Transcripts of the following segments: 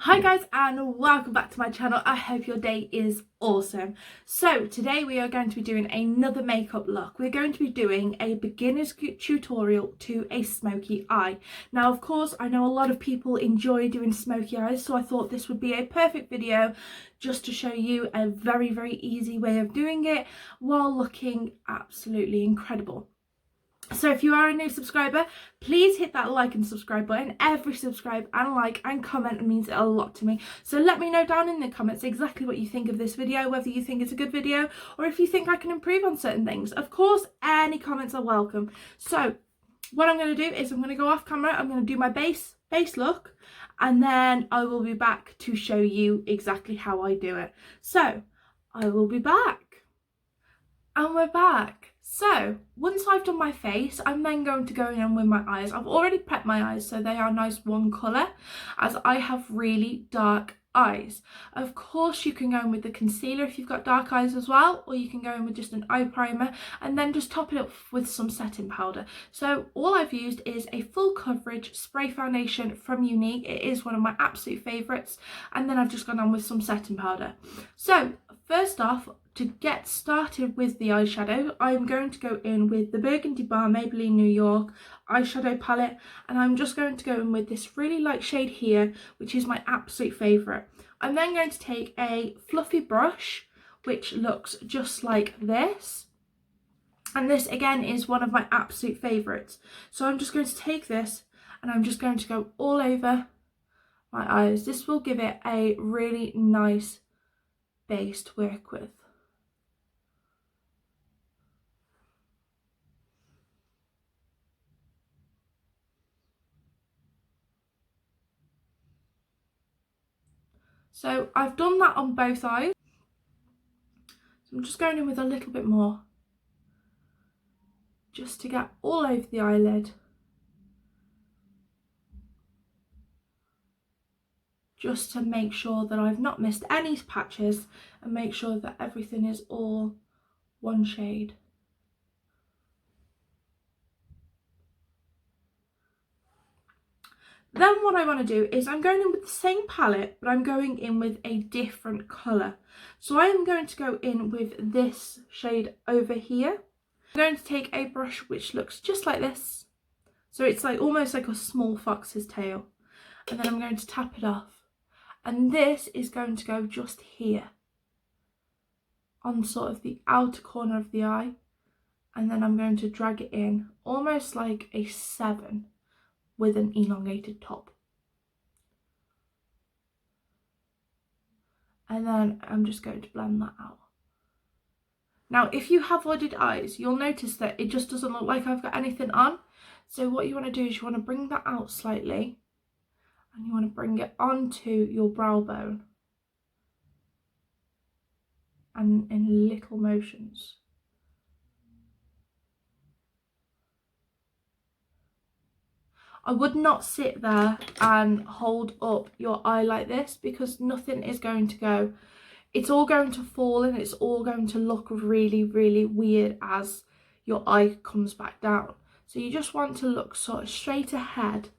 Hi guys and welcome back to my channel. I hope your day is awesome. So today we are going to be doing another makeup look. We're going to be doing a beginner's tutorial to a smoky eye. Now of course I know a lot of people enjoy doing smoky eyes, so I thought this would be a perfect video just to show you a very easy way of doing it while looking absolutely incredible. So if you are a new subscriber, please hit that like and subscribe button. Every subscribe and like and comment means a lot to me. So let me know down in the comments exactly what you think of this video, whether you think it's a good video or if you think I can improve on certain things. Of course, any comments are welcome. So what I'm going to do is I'm going to go off camera. I'm going to do my base look, and then I will be back to show you exactly how I do it. So I will be back. And we're back. So once I've done my face, I'm then going to go in with my eyes. I've already prepped my eyes so they are nice one colour, as I have really dark eyes. Of course you can go in with the concealer if you've got dark eyes as well, or you can go in with just an eye primer and then just top it up with some setting powder. So all I've used is a full coverage spray foundation from Younique. It is one of my absolute favourites, and then I've just gone on with some setting powder. So first off, to get started with the eyeshadow, I'm going to go in with the Burgundy bar Maybeline New York eyeshadow palette, and I'm just going to go in with this really light shade here, which is my absolute favourite. I'm then going to take a fluffy brush which looks just like this, and this again is one of my absolute favourites. So I'm just going to take this and I'm just going to go all over my eyes. This will give it a really nice base to work with. So I've done that on both eyes. So I'm just going in with a little bit more, just to get all over the eyelid. Just to make sure that I've not missed any patches and make sure that everything is all one shade. Then what I want to do is I'm going in with the same palette, but I'm going in with a different colour. So I am going to go in with this shade over here. I'm going to take a brush which looks just like this. So it's like almost like a small fox's tail. And then I'm going to tap it off. And this is going to go just here, on sort of the outer corner of the eye. And then I'm going to drag it in, almost like a 7 with an elongated top. And then I'm just going to blend that out. Now, if you have hooded eyes, you'll notice that it just doesn't look like I've got anything on. So what you want to do is you want to bring that out slightly, and you want to bring it onto your brow bone, and in little motions. I would not sit there and hold up your eye like this, because nothing is going to go. It's all going to fall and it's all going to look really weird as your eye comes back down. So you just want to look sort of straight ahead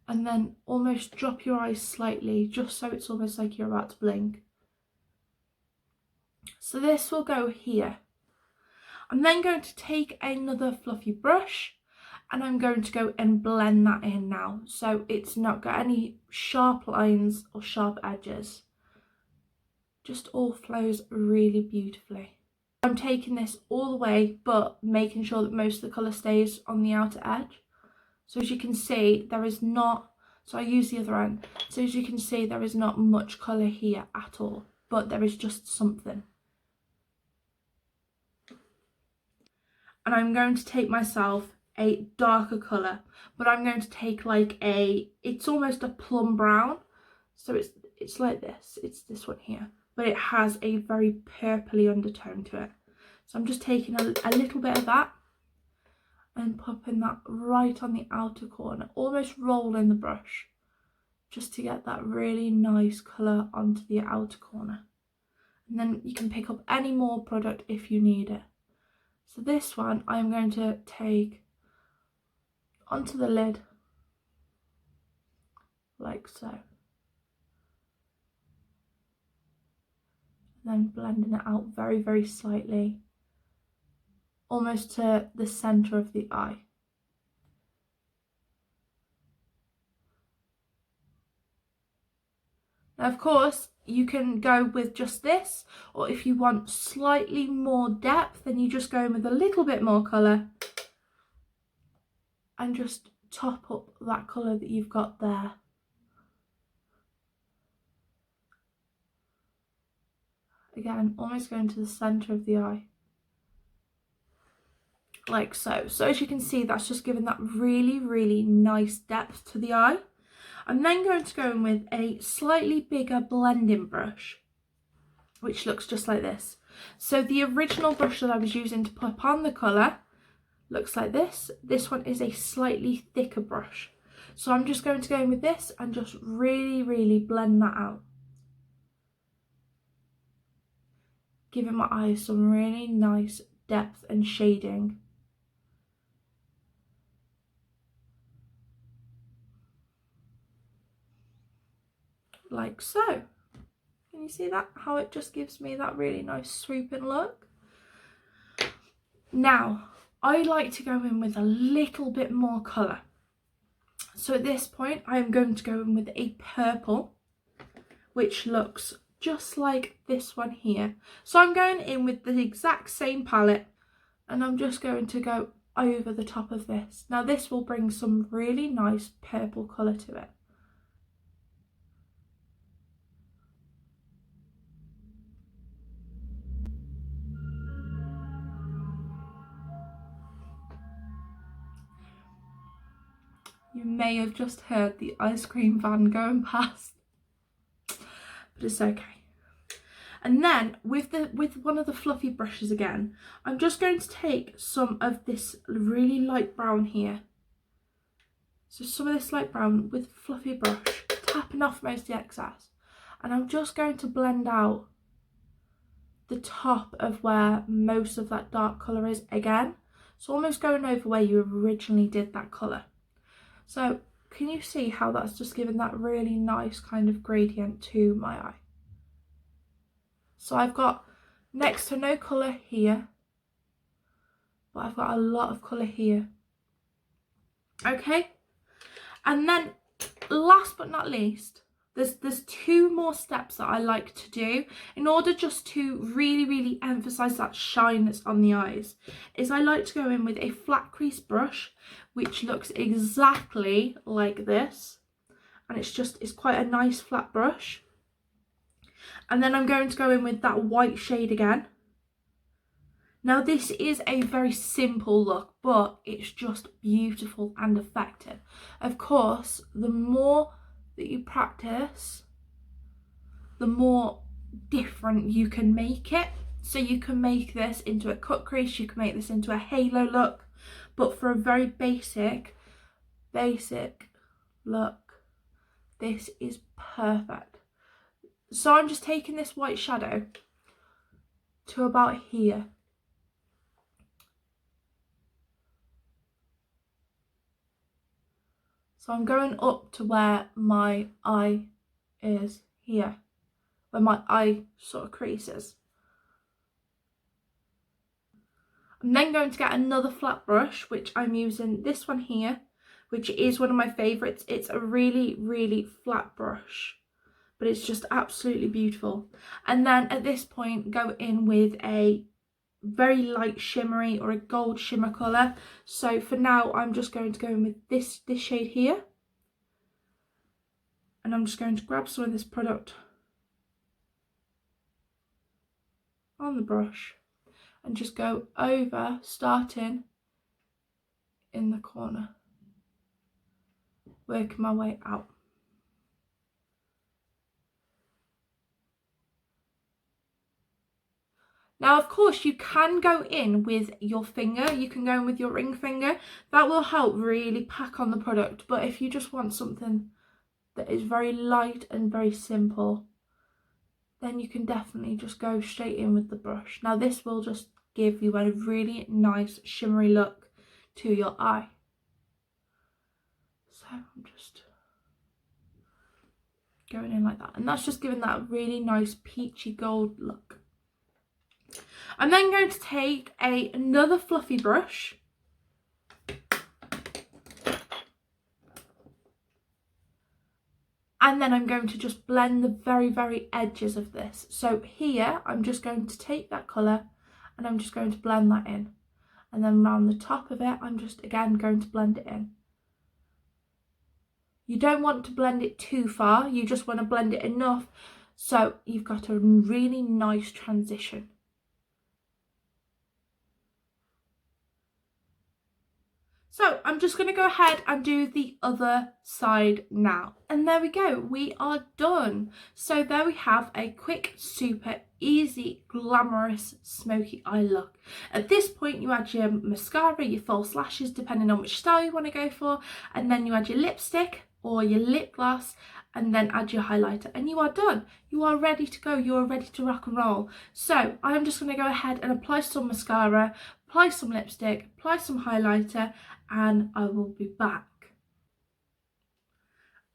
and then almost drop your eyes slightly, just so it's almost like you're about to blink. So this will go here. I'm then going to take another fluffy brush and I'm going to go and blend that in now, so it's not got any sharp lines or sharp edges. Just all flows really beautifully. I'm taking this all the way, but making sure that most of the colour stays on the outer edge. So as you can see, there is not, so I use the other end. So as you can see, there is not much colour here at all, but there is just something. And I'm going to take myself a darker colour, but I'm going to take like it's almost a plum brown. So it's like this, it's this one here, but it has a very purpley undertone to it. So I'm just taking a little bit of that and popping that right on the outer corner, almost rolling the brush, just to get that really nice colour onto the outer corner. And then you can pick up any more product if you need it. So this one I'm going to take onto the lid, like so. And then blending it out very, very slightly, almost to the centre of the eye. Now, of course, you can go with just this, or if you want slightly more depth, then you just go in with a little bit more colour and just top up that colour that you've got there. Again, almost going to the centre of the eye. Like so. So as you can see, that's just giving that really, really nice depth to the eye. I'm then going to go in with a slightly bigger blending brush, which looks just like this. So the original brush that I was using to put on the colour looks like this. This one is a slightly thicker brush. So I'm just going to go in with this and just really, really blend that out. Giving my eyes some really nice depth and shading. Like so. Can you see that? How it just gives me that really nice swooping look. Now, I like to go in with a little bit more colour. So at this point, I am going to go in with a purple, which looks just like this one here. So I'm going in with the exact same palette, and I'm just going to go over the top of this. Now this will bring some really nice purple colour to it. You may have just heard the ice cream van going past, but it's okay. And then with one of the fluffy brushes again, I'm just going to take some of this really light brown here. So some of this light brown with fluffy brush, tapping off most of the excess. And I'm just going to blend out the top of where most of that dark colour is again. So almost going over where you originally did that colour. So can you see how that's just given that really nice kind of gradient to my eye? So I've got next to no colour here, but I've got a lot of colour here. Okay, and then last but not least, there's two more steps that I like to do in order just to really, really emphasise that shine that's on the eyes. Is I like to go in with a flat crease brush, which looks exactly like this, and it's quite a nice flat brush. And then I'm going to go in with that white shade again. Now this is a very simple look, but it's just beautiful and effective. Of course, the more that you practice, the more different you can make it. So you can make this into a cut crease, you can make this into a halo look, but for a very basic look, this is perfect. So I'm just taking this white shadow to about here. So I'm going up to where my eye is here, where my eye sort of creases. I'm then going to get another flat brush, which I'm using this one here, which is one of my favourites. It's a really, really flat brush, but it's just absolutely beautiful. And then at this point, go in with a very light shimmery or a gold shimmer colour. So for now, I'm just going to go in with this shade here. And I'm just going to grab some of this product on the brush and just go over, starting in the corner, working my way out. Now, of course, you can go in with your finger. You can go in with your ring finger. That will help really pack on the product. But if you just want something that is very light and very simple, then you can definitely just go straight in with the brush. Now, this will just give you a really nice shimmery look to your eye. So I'm just going in like that, and that's just giving that really nice peachy gold look. I'm then going to take another fluffy brush, and then I'm going to just blend the very edges of this. So here I'm just going to take that colour and I'm just going to blend that in, and then around the top of it I'm just again going to blend it in. You don't want to blend it too far, you just want to blend it enough so you've got a really nice transition. So I'm just going to go ahead and do the other side now. And there we go, we are done. So there we have a quick, super easy, glamorous smoky eye look. At this point you add your mascara, your false lashes, depending on which style you want to go for, and then you add your lipstick or your lip gloss, and then add your highlighter, and you are done. You are ready to go, you are ready to rock and roll. So I'm just going to go ahead and apply some mascara, apply some lipstick, apply some highlighter, and I will be back.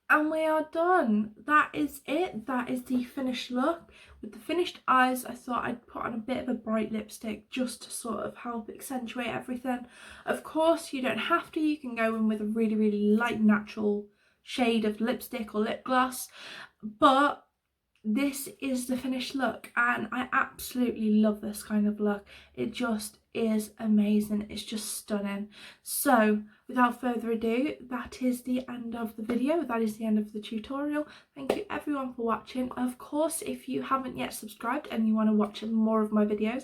And we are done. That is it. That is the finished look. With the finished eyes, I thought I'd put on a bit of a bright lipstick just to sort of help accentuate everything. Of course, you don't have to. You can go in with a really light natural shade of lipstick or lip gloss, but this is the finished look and I absolutely love this kind of look. It just is amazing, it's just stunning. So without further ado, that is the end of the video, that is the end of the tutorial. Thank you everyone for watching. Of course, if you haven't yet subscribed and you want to watch more of my videos,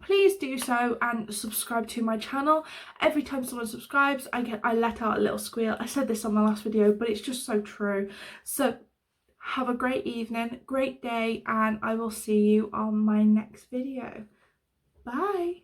please do so and subscribe to my channel. Every time someone subscribes, I let out a little squeal. I said this on my last video, but it's just so true. So have a great evening, great day, and I will see you on my next video. Bye.